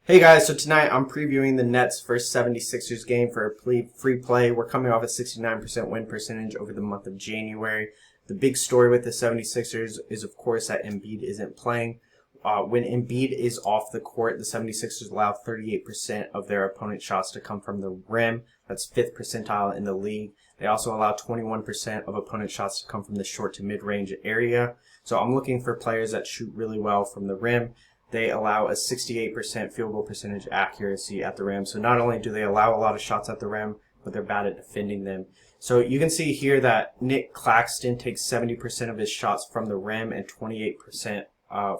Hey guys, so tonight I'm previewing the Nets vs 76ers game for a free play. We're coming off a 69% win percentage over the month of January. The big story with the 76ers is, of course, that Embiid isn't playing. When Embiid is off the court, the 76ers allow 38% of their opponent's shots to come from the rim. That's 5th percentile in the league. They also allow 21% of opponent shots to come from the short to mid-range area. So I'm looking for players that shoot really well from the rim. They allow a 68% field goal percentage accuracy at the rim. So not only do they allow a lot of shots at the rim, but they're bad at defending them. So you can see here that Nic Claxton takes 70% of his shots from the rim and 28%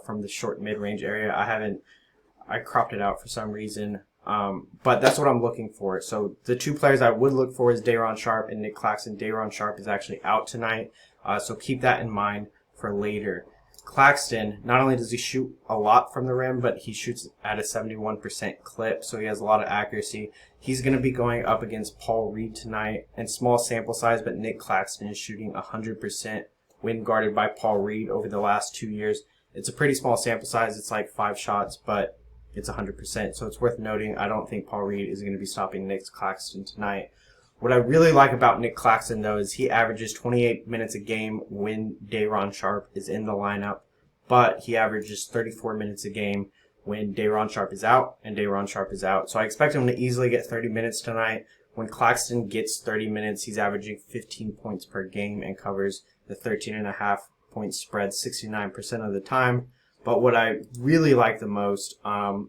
from the short mid-range area. I cropped it out for some reason. But that's what I'm looking for. So the two players I would look for is Day'Ron Sharpe and Nic Claxton. Day'Ron Sharpe is actually out tonight. So keep that in mind for later. Claxton, not only does he shoot a lot from the rim, but he shoots at a 71% clip, so he has a lot of accuracy. He's going to be going up against Paul Reed tonight, and small sample size, but Nic Claxton is shooting 100% when guarded by Paul Reed over the last 2 years. It's a pretty small sample size. It's like 5 shots, but it's 100%, so it's worth noting. I don't think Paul Reed is going to be stopping Nic Claxton tonight. What I really like about Nic Claxton, though, is he averages 28 minutes a game when Day'Ron Sharpe is in the lineup, but he averages 34 minutes a game when Day'Ron Sharpe is out and Day'Ron Sharpe is out. So I expect him to easily get 30 minutes tonight. When Claxton gets 30 minutes, he's averaging 15 points per game and covers the 13.5 point spread 69% of the time. But what I really like the most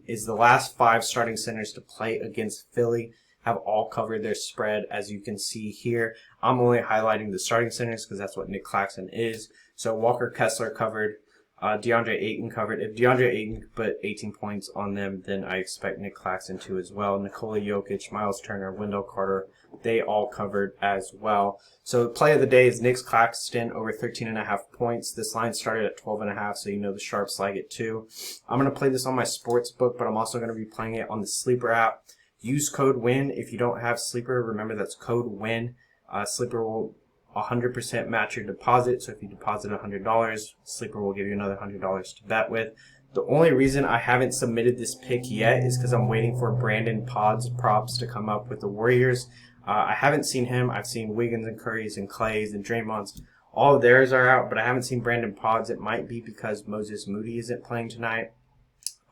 is the last 5 starting centers to play against Philly have all covered their spread, as you can see here. I'm only highlighting the starting centers because that's what Nic Claxton is. So Walker Kessler covered, DeAndre Ayton covered. If DeAndre Ayton put 18 points on them, then I expect Nic Claxton to as well. Nikola Jokic, Miles Turner, Wendell Carter, they all covered as well. So the play of the day is Nic Claxton over 13.5 points. This line started at 12.5, so you know the sharps like it too. I'm going to play this on my sports book, but I'm also going to be playing it on the Sleeper app. Use code WIN if you don't have Sleeper. Remember, that's code WIN. Sleeper will 100% match your deposit. So if you deposit $100, Sleeper will give you another $100 to bet with. The only reason I haven't submitted this pick yet is because I'm waiting for Brandon Pod's props to come up with the Warriors. I haven't seen him. I've seen Wiggins and Curry's and Clay's and Draymond's. All of theirs are out, but I haven't seen Brandon Pod's. It might be because Moses Moody isn't playing tonight.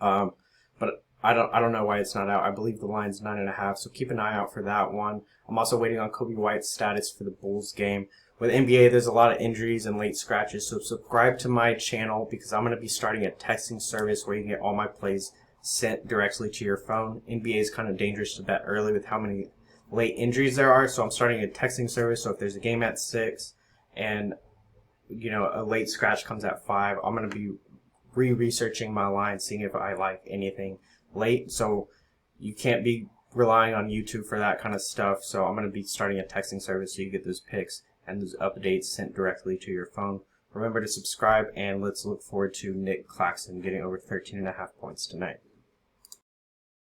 But I don't know why it's not out. I believe the line's 9.5, so keep an eye out for that one. I'm also waiting on Kobe White's status for the Bulls game. With NBA, there's a lot of injuries and late scratches, so subscribe to my channel because I'm going to be starting a texting service where you can get all my plays sent directly to your phone. NBA is kind of dangerous to bet early with how many late injuries there are, so I'm starting a texting service. So if there's a game at 6 and a late scratch comes at 5, I'm going to be re-researching my line, seeing if I like anything late. So you can't be relying on YouTube for that kind of stuff. So I'm going to be starting a texting service so you get those picks and those updates sent directly to your phone. Remember to subscribe, and let's look forward to Nic Claxton getting over 13.5 points tonight.